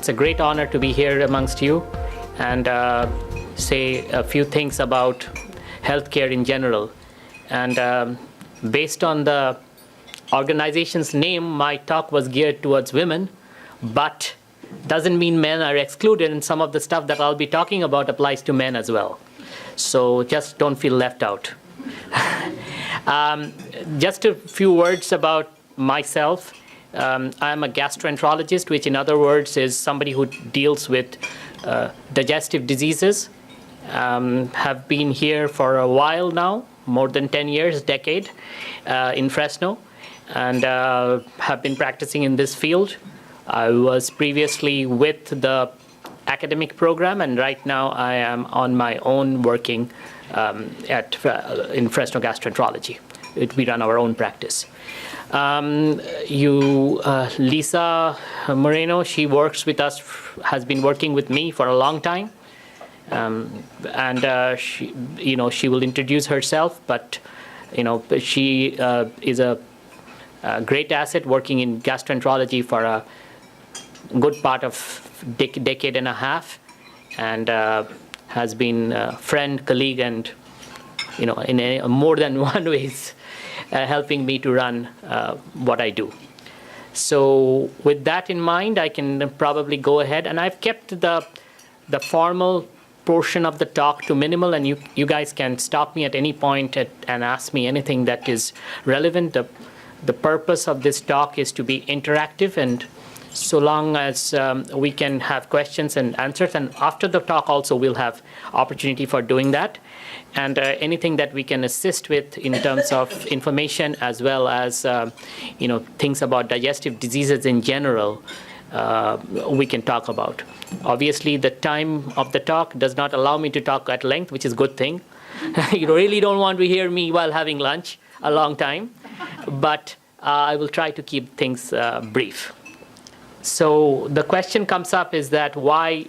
It's a great honor to be here amongst you and say a few things about healthcare in general. And based on the organization's name, my talk was geared towards women, but doesn't mean men are excluded, and some of the stuff that I'll be talking about applies to men as well. So just don't feel left out. Just a few words about myself. I'm a gastroenterologist, which in other words is somebody who deals with digestive diseases. Have been here for a while now, more than 10 years, decade, in Fresno, and have been practicing in this field. I was previously with the academic program, and right now I am on my own working in Fresno Gastroenterology. We run our own practice. Lisa Moreno, she works with us, has been working with me for a long time. She will introduce herself, but she is a great asset working in gastroenterology for a good part of decade and a half, and has been a friend, colleague, and in more than one ways helping me to run what I do. So with that in mind, I can probably go ahead, and I've kept the formal portion of the talk to minimal, and you guys can stop me at any point and ask me anything that is relevant. The purpose of this talk is to be interactive, and so long as we can have questions and answers, and after the talk also we'll have opportunity for doing that, and anything that we can assist with in terms of information as well as things about digestive diseases in general, we can talk about. Obviously, the time of the talk does not allow me to talk at length, which is a good thing. You really don't want to hear me while having lunch a long time, but I will try to keep things brief. So the question comes up is that why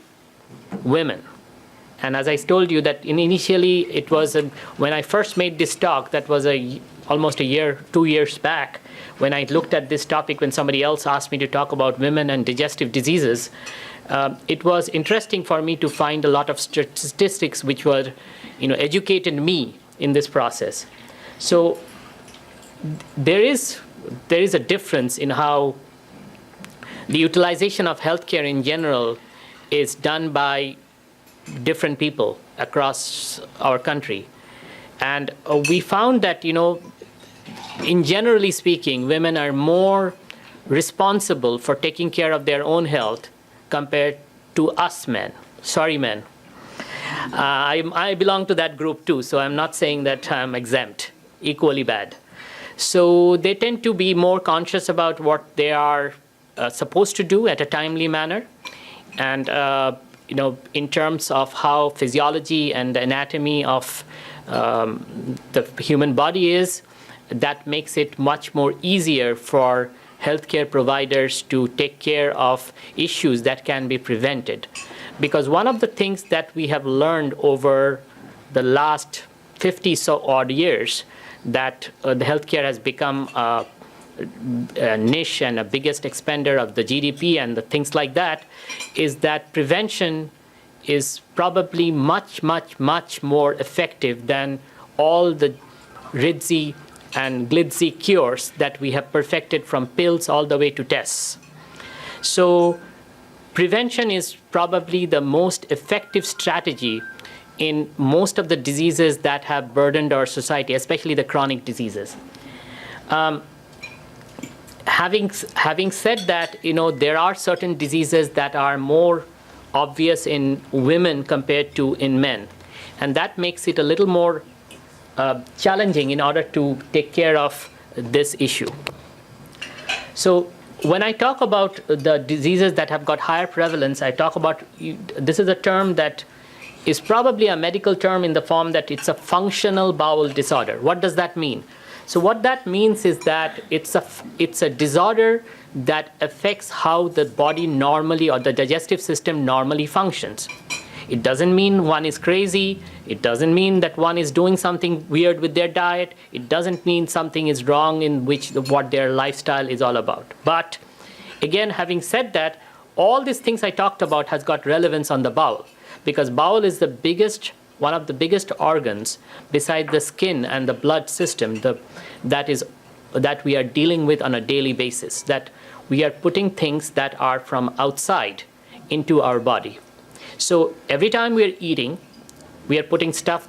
women? And as I told you that initially it was when I first made this talk, that was almost a year, 2 years back, when I looked at this topic when somebody else asked me to talk about women and digestive diseases. It was interesting for me to find a lot of statistics which were, educated me in this process. So there is a difference in how the utilization of healthcare in general is done by different people across our country. And we found that, in generally speaking, women are more responsible for taking care of their own health compared to us men. Sorry, men. I belong to that group too, so I'm not saying that I'm exempt, equally bad. So they tend to be more conscious about what they are supposed to do at a timely manner. And, in terms of how physiology and the anatomy of the human body is, that makes it much more easier for healthcare providers to take care of issues that can be prevented. Because one of the things that we have learned over the last 50 so odd years, that the healthcare has become a niche and a biggest expender of the GDP and the things like that, is that prevention is probably much, much, much more effective than all the ritzy and glitzy cures that we have perfected, from pills all the way to tests. So prevention is probably the most effective strategy in most of the diseases that have burdened our society, especially the chronic diseases. Having said that, there are certain diseases that are more obvious in women compared to in men, and that makes it a little more challenging in order to take care of this issue. So when I talk about the diseases that have got higher prevalence, I talk about, this is a term that is probably a medical term in the form that it's a functional bowel disorder. What does that mean? So what that means is that it's a disorder that affects how the body normally, or the digestive system normally functions. It doesn't mean one is crazy. It doesn't mean that one is doing something weird with their diet. It doesn't mean something is wrong in what their lifestyle is all about. But again, having said that, all these things I talked about has got relevance on the bowel, because bowel is one of the biggest organs beside the skin and the blood system that we are dealing with on a daily basis, that we are putting things that are from outside into our body. So every time we are eating, we are putting stuff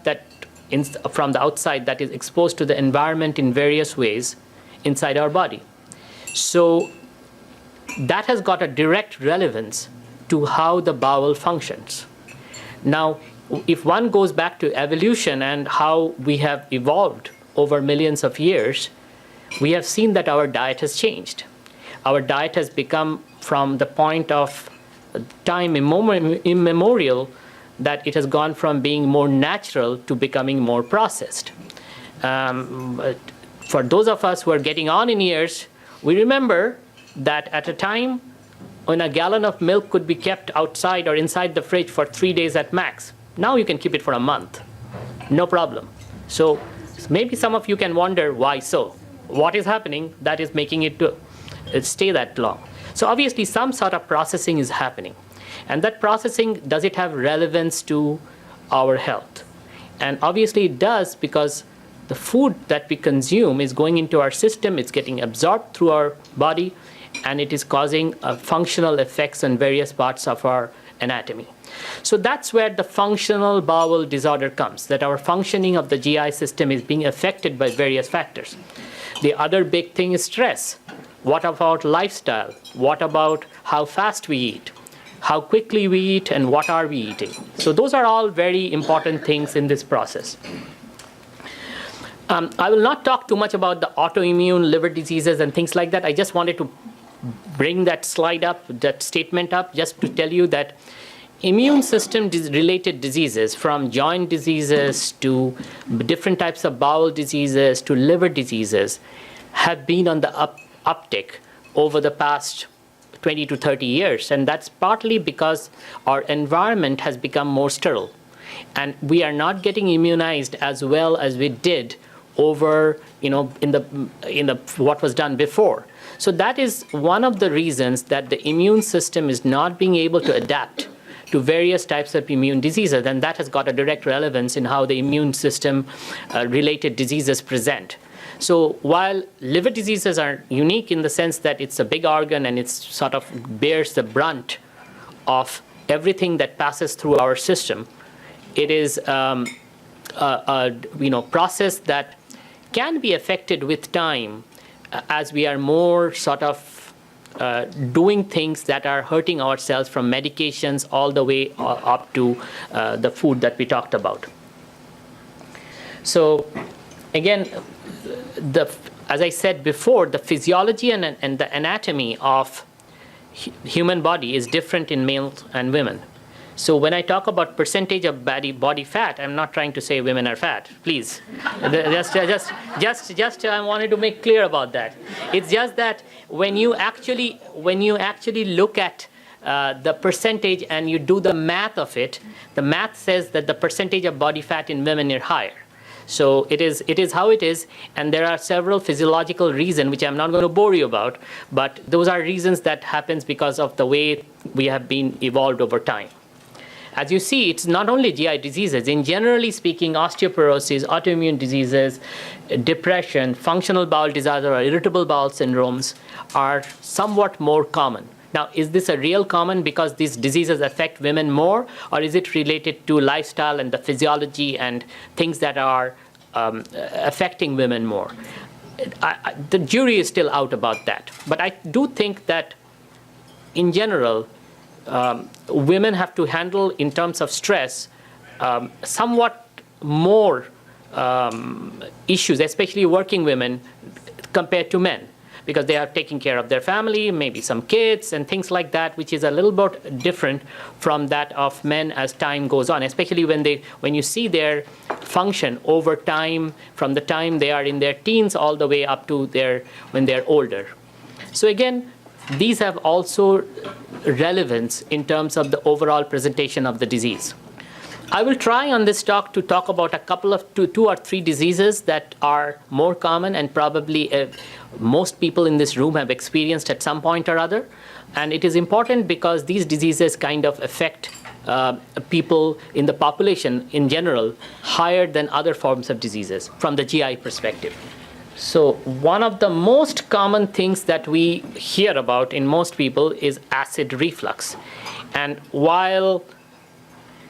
from the outside that is exposed to the environment in various ways inside our body. So that has got a direct relevance to how the bowel functions. Now, if one goes back to evolution and how we have evolved over millions of years, we have seen that our diet has changed. Our diet has become, from the point of time immemorial, that it has gone from being more natural to becoming more processed. For those of us who are getting on in years, we remember that at a time when a gallon of milk could be kept outside or inside the fridge for 3 days at max. Now you can keep it for a month, no problem. So maybe some of you can wonder why so. What is happening that is making it stay that long? So obviously some sort of processing is happening. And that processing, does it have relevance to our health? And obviously it does, because the food that we consume is going into our system, it's getting absorbed through our body, and it is causing functional effects on various parts of our anatomy. So that's where the functional bowel disorder comes, that our functioning of the GI system is being affected by various factors. The other big thing is stress. What about lifestyle? What about how fast we eat? How quickly we eat, and what are we eating? So those are all very important things in this process. I will not talk too much about the autoimmune liver diseases and things like that. I just wanted to bring that slide up, that statement up, just to tell you that immune system related diseases, from joint diseases to different types of bowel diseases to liver diseases, have been on the uptick over the past 20 to 30 years. And that's partly because our environment has become more sterile. And we are not getting immunized as well as we did over, in the what was done before. So that is one of the reasons that the immune system is not being able to adapt to various types of immune diseases, and that has got a direct relevance in how the immune system related diseases present. So while liver diseases are unique in the sense that it's a big organ and it sort of bears the brunt of everything that passes through our system, it is a process that can be affected with time as we are more sort of doing things that are hurting ourselves, from medications all the way up to the food that we talked about. So again, as I said before, the physiology and the anatomy of human body is different in males and women. So when I talk about percentage of body fat, I'm not trying to say women are fat. Please, just I wanted to make clear about that. It's just that when you actually look at the percentage and you do the math of it, the math says that the percentage of body fat in women is higher. So it is how it is, and there are several physiological reasons which I'm not going to bore you about, but those are reasons that happens because of the way we have been evolved over time. As you see, it's not only GI diseases. In generally speaking, osteoporosis, autoimmune diseases, depression, functional bowel disorder, or irritable bowel syndromes are somewhat more common. Now, is this a real common because these diseases affect women more, or is it related to lifestyle and the physiology and things that are affecting women more? The jury is still out about that. But I do think that, in general, women have to handle, in terms of stress, somewhat more issues, especially working women, compared to men, because they are taking care of their family, maybe some kids and things like that, which is a little bit different from that of men as time goes on, especially when you see their function over time, from the time they are in their teens all the way up to when they're older. So again, these have also relevance in terms of the overall presentation of the disease. I will try on this talk to talk about a couple of two or three diseases that are more common and probably most people in this room have experienced at some point or other. And it is important because these diseases kind of affect people in the population in general higher than other forms of diseases from the GI perspective. So one of the most common things that we hear about in most people is acid reflux. And while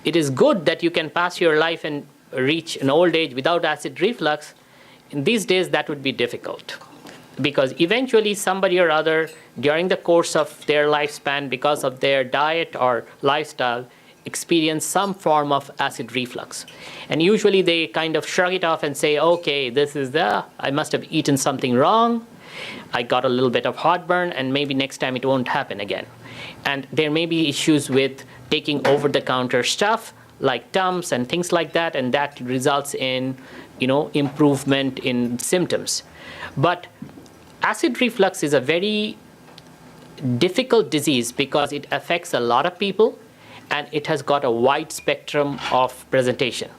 it is good that you can pass your life and reach an old age without acid reflux, in these days that would be difficult. Because eventually somebody or other during the course of their lifespan, because of their diet or lifestyle, experience some form of acid reflux. And usually they kind of shrug it off and say, okay, I must have eaten something wrong, I got a little bit of heartburn, and maybe next time it won't happen again. And there may be issues with taking over-the-counter stuff like Tums and things like that, and that results in, improvement in symptoms. But acid reflux is a very difficult disease because it affects a lot of people, and it has got a wide spectrum of presentation.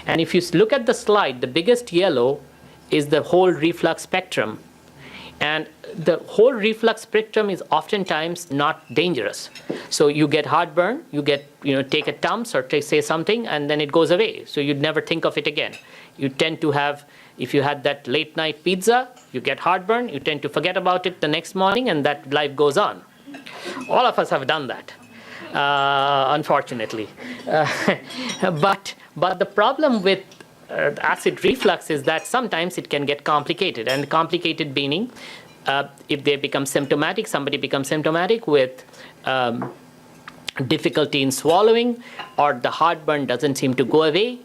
And if you look at the slide, the biggest yellow is the whole reflux spectrum. And the whole reflux spectrum is oftentimes not dangerous. So you get heartburn, you get, take a Tums or say something, and then it goes away. So you'd never think of it again. You tend to have, if you had that late night pizza, you get heartburn, you tend to forget about it the next morning, and that life goes on. All of us have done that, unfortunately. But the problem with acid reflux is that sometimes it can get complicated, and complicated meaning if they become symptomatic, somebody becomes symptomatic with difficulty in swallowing, or the heartburn doesn't seem to go away.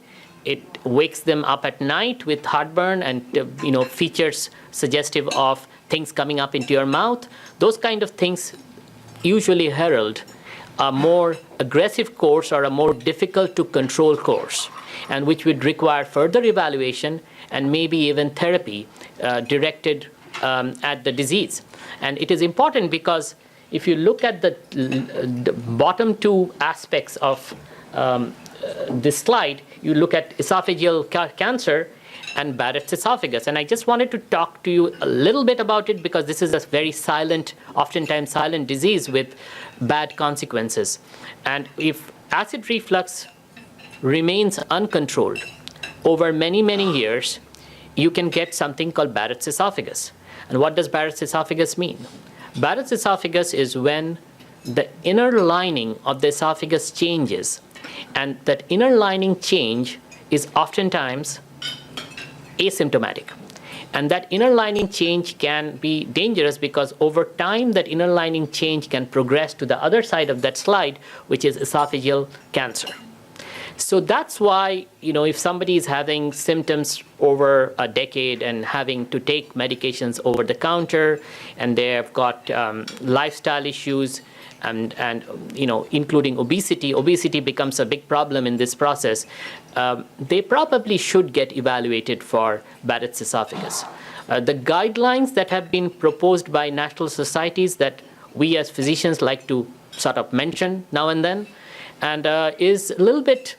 It wakes them up at night with heartburn and features suggestive of things coming up into your mouth. Those kind of things usually herald a more aggressive course or a more difficult to control course, and which would require further evaluation and maybe even therapy directed at the disease. And it is important because if you look at the bottom two aspects of this slide, you look at esophageal cancer and Barrett's esophagus. And I just wanted to talk to you a little bit about it because this is a very silent, oftentimes silent disease with bad consequences. And if acid reflux remains uncontrolled over many, many years, you can get something called Barrett's esophagus. And what does Barrett's esophagus mean? Barrett's esophagus is when the inner lining of the esophagus changes, and that inner lining change is oftentimes asymptomatic. And that inner lining change can be dangerous because over time that inner lining change can progress to the other side of that slide, which is esophageal cancer. So that's why, if somebody is having symptoms over a decade and having to take medications over the counter, and they have got lifestyle issues, and including obesity becomes a big problem in this process, they probably should get evaluated for Barrett's esophagus. The guidelines that have been proposed by national societies that we as physicians like to sort of mention now and then, and is a little bit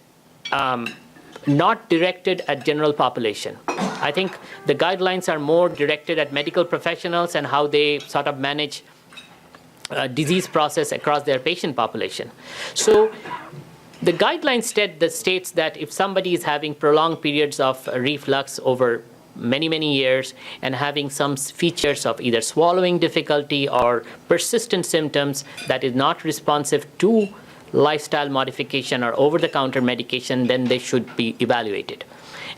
not directed at general population. I think the guidelines are more directed at medical professionals and how they sort of manage disease process across their patient population. So the guidelines states that if somebody is having prolonged periods of reflux over many, many years and having some features of either swallowing difficulty or persistent symptoms that is not responsive to lifestyle modification or over-the-counter medication, then they should be evaluated.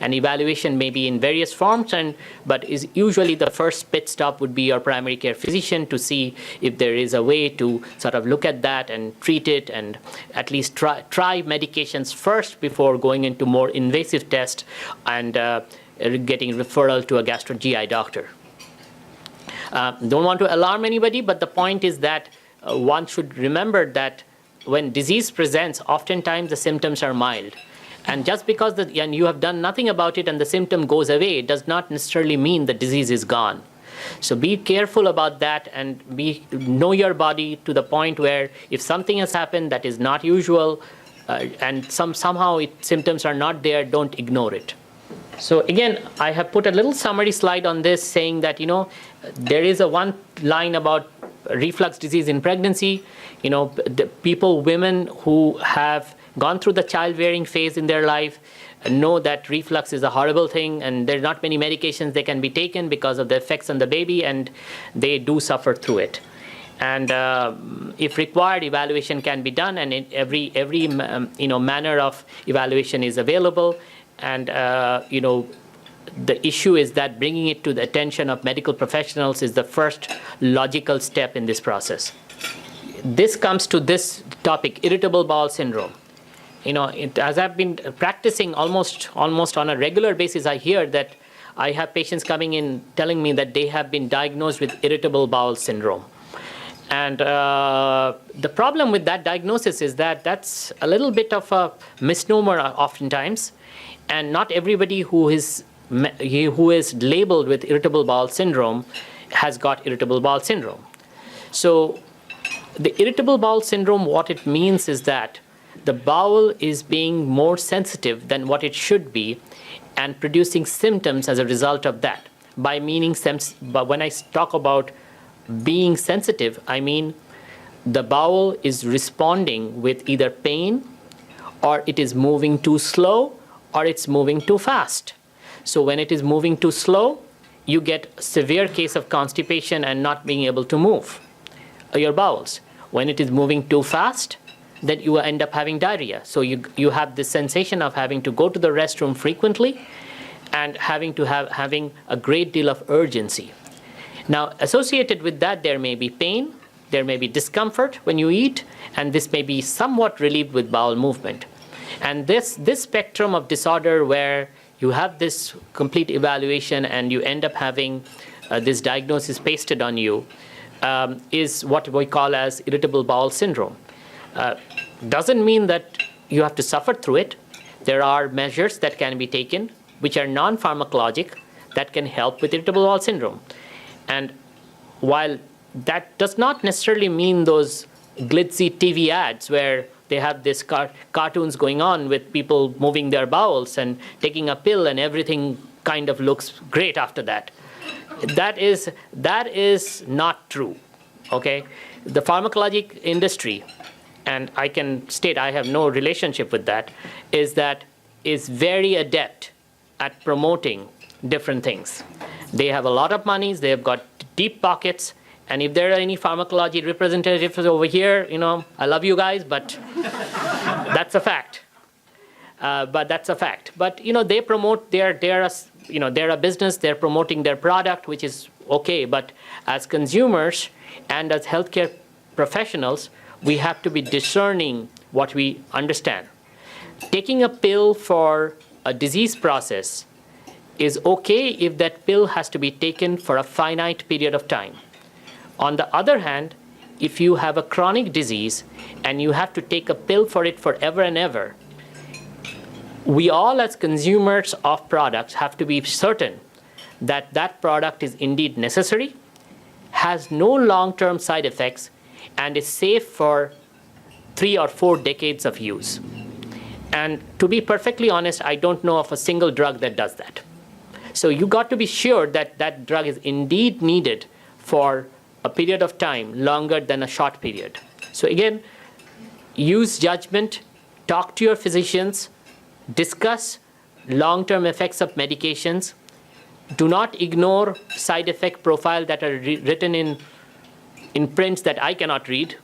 And evaluation may be in various forms, but is usually the first pit stop would be your primary care physician to see if there is a way to sort of look at that and treat it, and at least try medications first before going into more invasive tests and getting referral to a gastro-GI doctor. Don't want to alarm anybody, but the point is that one should remember that when disease presents, oftentimes the symptoms are mild. And just because and you have done nothing about it and the symptom goes away, it does not necessarily mean the disease is gone. So be careful about that and know your body to the point where if something has happened that is not usual, and somehow symptoms are not there, don't ignore it. So again, I have put a little summary slide on this saying that, there is a one line about reflux disease in pregnancy. The women who have gone through the childbearing phase in their life know that reflux is a horrible thing, and there are not many medications they can be taken because of the effects on the baby, and they do suffer through it. And if required, evaluation can be done, and every manner of evaluation is available. And the issue is that bringing it to the attention of medical professionals is the first logical step in this process. This comes to this topic, irritable bowel syndrome. As I've been practicing almost on a regular basis, I hear that I have patients coming in telling me that they have been diagnosed with irritable bowel syndrome. And the problem with that diagnosis is that that's a little bit of a misnomer oftentimes, and not everybody who is labeled with irritable bowel syndrome has got irritable bowel syndrome. So the irritable bowel syndrome, what it means is that the bowel is being more sensitive than what it should be and producing symptoms as a result of that. But when I talk about being sensitive, I mean the bowel is responding with either pain, or it is moving too slow, or it's moving too fast. So when it is moving too slow, you get a severe case of constipation and not being able to move your bowels. When it is moving too fast, then you end up having diarrhea. So you have this sensation of having to go to the restroom frequently and having a great deal of urgency. Now, associated with that, there may be pain, there may be discomfort when you eat, and this may be somewhat relieved with bowel movement. And this spectrum of disorder where you have this complete evaluation and you end up having this diagnosis pasted on you is what we call as irritable bowel syndrome. Doesn't mean that you have to suffer through it. There are measures that can be taken which are non-pharmacologic that can help with irritable bowel syndrome. And while that does not necessarily mean those glitzy TV ads where they have this cartoons going on with people moving their bowels and taking a pill and everything kind of looks great after that. That is not true, okay? The pharmacologic industry, and I can state I have no relationship with that, is very adept at promoting different things. They have a lot of money, they have got deep pockets, and if there are any pharmacology representatives over here, I love you guys, but that's a fact. But they promote they're a business, they're promoting their product, which is okay. But as consumers and as healthcare professionals, we have to be discerning what we understand. Taking a pill for a disease process is okay if that pill has to be taken for a finite period of time. On the other hand, if you have a chronic disease and you have to take a pill for it forever and ever, we all as consumers of products have to be certain that that product is indeed necessary, has no long-term side effects, and is safe for 3 or 4 decades of use. And to be perfectly honest, I don't know of a single drug that does that. So you got to be sure that that drug is indeed needed for a period of time longer than a short period. So again, use judgment, talk to your physicians, discuss long-term effects of medications. Do not ignore side effect profile that are written in prints that I cannot read,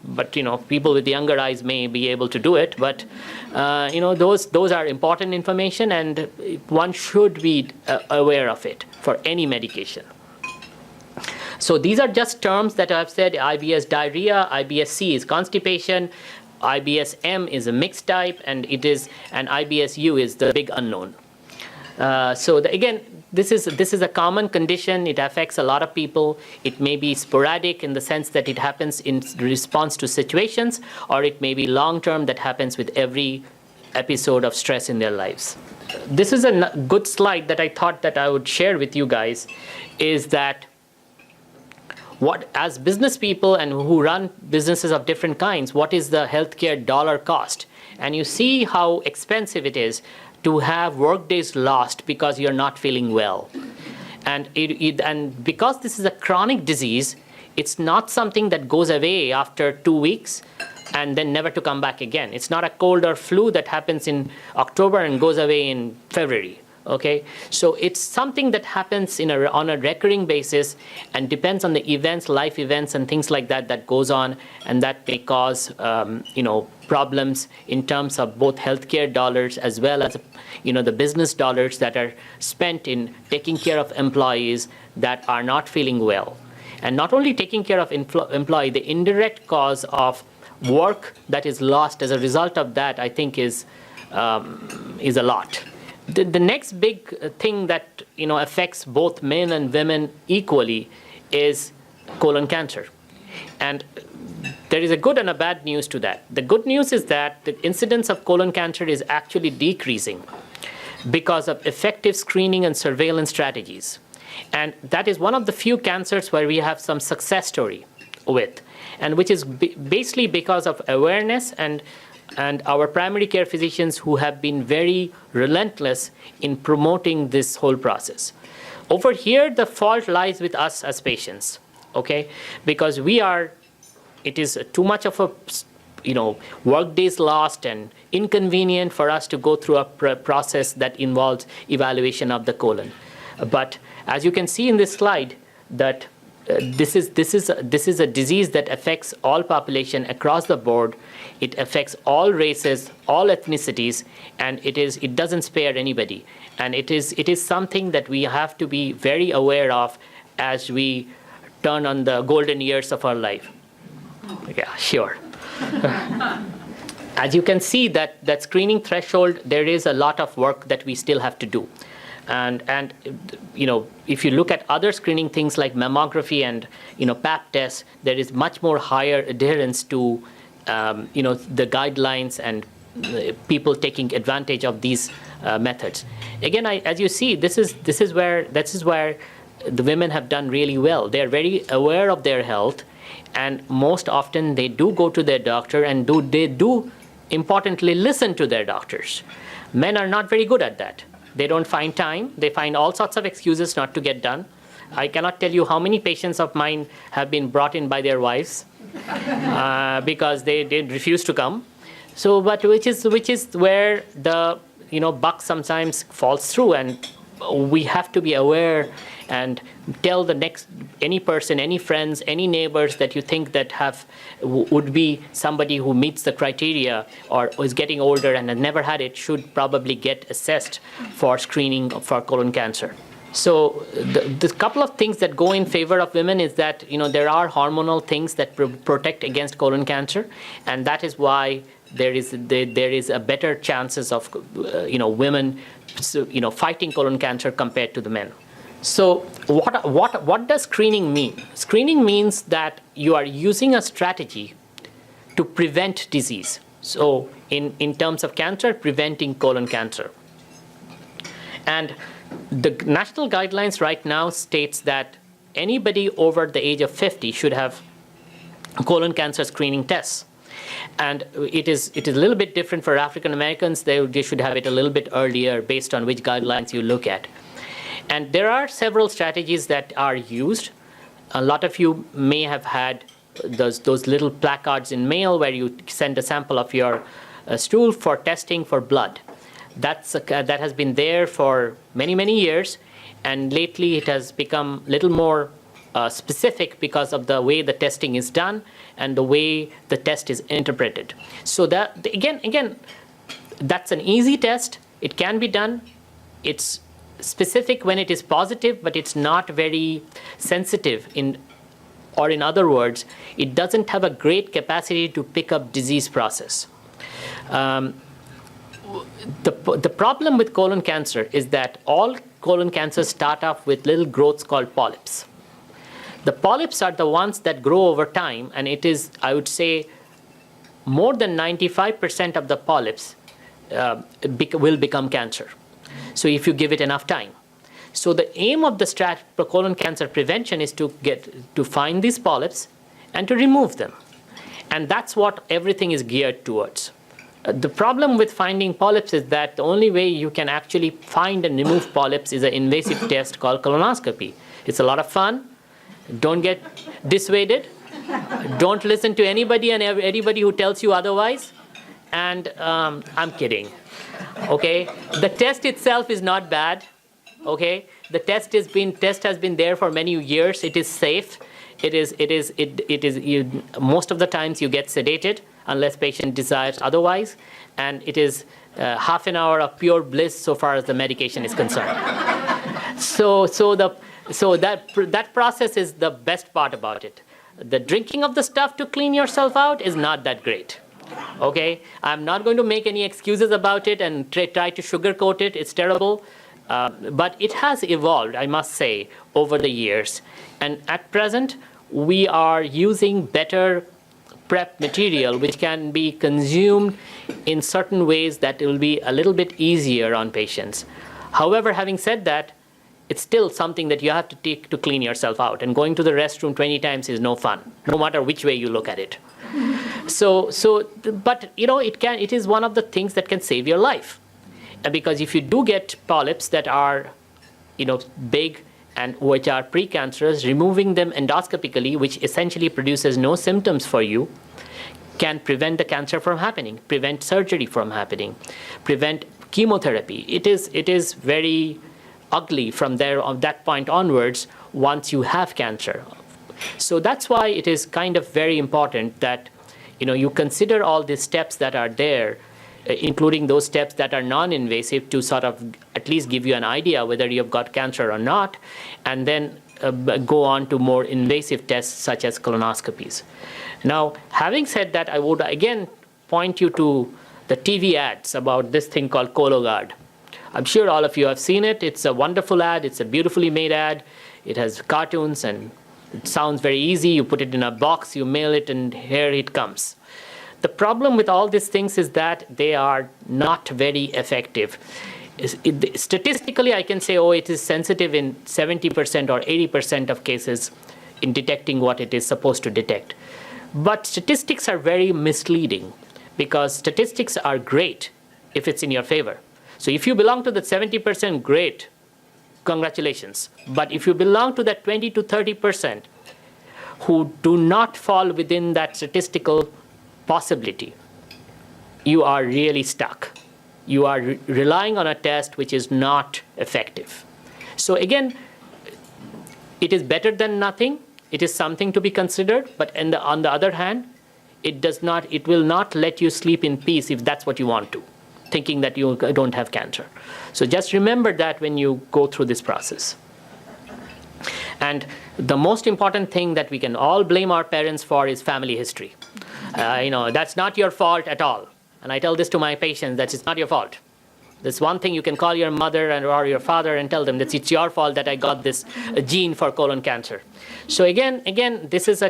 but people with younger eyes may be able to do it. But those are important information, and one should be aware of it for any medication. So these are just terms that I've said. IBS diarrhea, IBS-C is constipation, IBS-M is a mixed type, and IBS-U is the big unknown. Again, this is a common condition. It affects a lot of people. It may be sporadic in the sense that it happens in response to situations, or it may be long-term that happens with every episode of stress in their lives. This is a good slide that I thought that I would share with you guys, is that as business people and who run businesses of different kinds, what is the healthcare dollar cost? and you see how expensive it is to have work days lost because you're not feeling well. And because this is a chronic disease, it's not something that goes away after 2 weeks and then never to come back again. It's not a cold or flu that happens in October and goes away in February. Okay, so it's something that happens on a recurring basis and depends on the events, life events, and things like that that goes on, and that may cause problems in terms of both healthcare dollars as well as the business dollars that are spent in taking care of employees that are not feeling well, and not only taking care of employee, the indirect cause of work that is lost as a result of that, I think, is a lot. The next big thing that affects both men and women equally is colon cancer. And there is a good and a bad news to that. The good news is that the incidence of colon cancer is actually decreasing because of effective screening and surveillance strategies. And that is one of the few cancers where we have some success story with, and which is basically because of awareness and our primary care physicians who have been very relentless in promoting this whole process. Over here, the fault lies with us as patients, okay? Because it is too much of a, work days lost and inconvenient for us to go through a process that involves evaluation of the colon. But as you can see in this slide, that this is a disease that affects all population across the board. It affects all races, all ethnicities, and it doesn't spare anybody. And it is something that we have to be very aware of as we turn on the golden years of our life. Yeah, sure. As you can see, that screening threshold, there is a lot of work that we still have to do. And if you look at other screening things like mammography and pap tests, there is much more higher adherence to the guidelines and people taking advantage of these methods. Again, as you see, this is where the women have done really well. They are very aware of their health, and most often they do go to their doctor and they do importantly listen to their doctors. Men are not very good at that. They don't find time. They find all sorts of excuses not to get done. I cannot tell you how many patients of mine have been brought in by their wives because they refuse to come. So, but which is where the buck sometimes falls through, and we have to be aware and tell any person, any friends, any neighbors that you think that would be somebody who meets the criteria or is getting older and has never had it should probably get assessed for screening for colon cancer. So the couple of things that go in favor of women is that there are hormonal things that protect against colon cancer, and that is why there is a better chances of women fighting colon cancer compared to the men. So what does screening mean? Screening means that you are using a strategy to prevent disease. So in terms of cancer, preventing colon cancer. And the national guidelines right now states that anybody over the age of 50 should have colon cancer screening tests. And it is a little bit different for African Americans. They should have it a little bit earlier based on which guidelines you look at. And there are several strategies that are used. A lot of you may have had those little placards in mail where you send a sample of your stool for testing for blood. That has been there for many, many years, and lately it has become a little more specific because of the way the testing is done and the way the test is interpreted. So that again, that's an easy test. It can be done. It's specific when it is positive, but it's not very sensitive in other words, it doesn't have a great capacity to pick up disease process. The problem with colon cancer is that all colon cancers start off with little growths called polyps. The polyps are the ones that grow over time, and it is, I would say, more than 95% of the polyps will become cancer. So if you give it enough time. So the aim of the colon cancer prevention is to find these polyps and to remove them. And that's what everything is geared towards. The problem with finding polyps is that the only way you can actually find and remove polyps is an invasive test called colonoscopy. It's a lot of fun. Don't get dissuaded. Don't listen to anybody and anybody who tells you otherwise. And I'm kidding. Okay, the test itself is not bad. Okay, the test has been there for many years. It is safe. Most of the times you get sedated unless patient desires otherwise, and it is half an hour of pure bliss so far as the medication is concerned. So that process is the best part about it. The drinking of the stuff to clean yourself out is not that great. Okay, I'm not going to make any excuses about it and try to sugarcoat it. It's terrible. But it has evolved, I must say, over the years. And at present, we are using better prep material which can be consumed in certain ways that will be a little bit easier on patients. However, having said that, it's still something that you have to take to clean yourself out. And going to the restroom 20 times is no fun, no matter which way you look at it. But it is one of the things that can save your life. Because if you do get polyps that are, big and which are precancerous, removing them endoscopically, which essentially produces no symptoms for you, can prevent the cancer from happening, prevent surgery from happening, prevent chemotherapy. It is very ugly from that point onwards once you have cancer. So that's why it is kind of very important that you consider all these steps that are there, including those steps that are non-invasive, to sort of at least give you an idea whether you've got cancer or not, and then go on to more invasive tests such as colonoscopies. Now, having said that, I would again point you to the TV ads about this thing called Cologuard. I'm sure all of you have seen it. It's a wonderful ad. It's a beautifully made ad. It has cartoons and it sounds very easy. You put it in a box, you mail it, and here it comes. The problem with all these things is that they are not very effective. Statistically, I can say, it is sensitive in 70% or 80% of cases in detecting what it is supposed to detect. But statistics are very misleading because statistics are great if it's in your favor. So if you belong to the 70%, great, congratulations. But if you belong to that 20 to 30% who do not fall within that statistical possibility, you are really stuck. You are relying on a test which is not effective. So again, it is better than nothing. It is something to be considered, but on the other hand, it will not let you sleep in peace if that's what you want to, thinking that you don't have cancer. So just remember that when you go through this process. And the most important thing that we can all blame our parents for is family history. That's not your fault at all. And I tell this to my patients, that it's not your fault. There's one thing you can call your mother or your father and tell them that it's your fault that I got this gene for colon cancer. So again, this is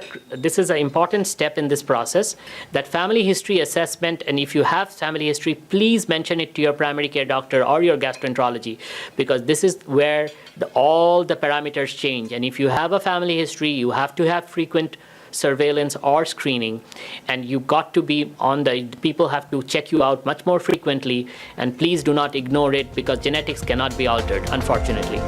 an important step in this process, that family history assessment. And if you have family history, please mention it to your primary care doctor or your gastroenterology, because this is where all the parameters change. And if you have a family history, you have to have frequent surveillance or screening, and you got to be people have to check you out much more frequently, and please do not ignore it because genetics cannot be altered, unfortunately.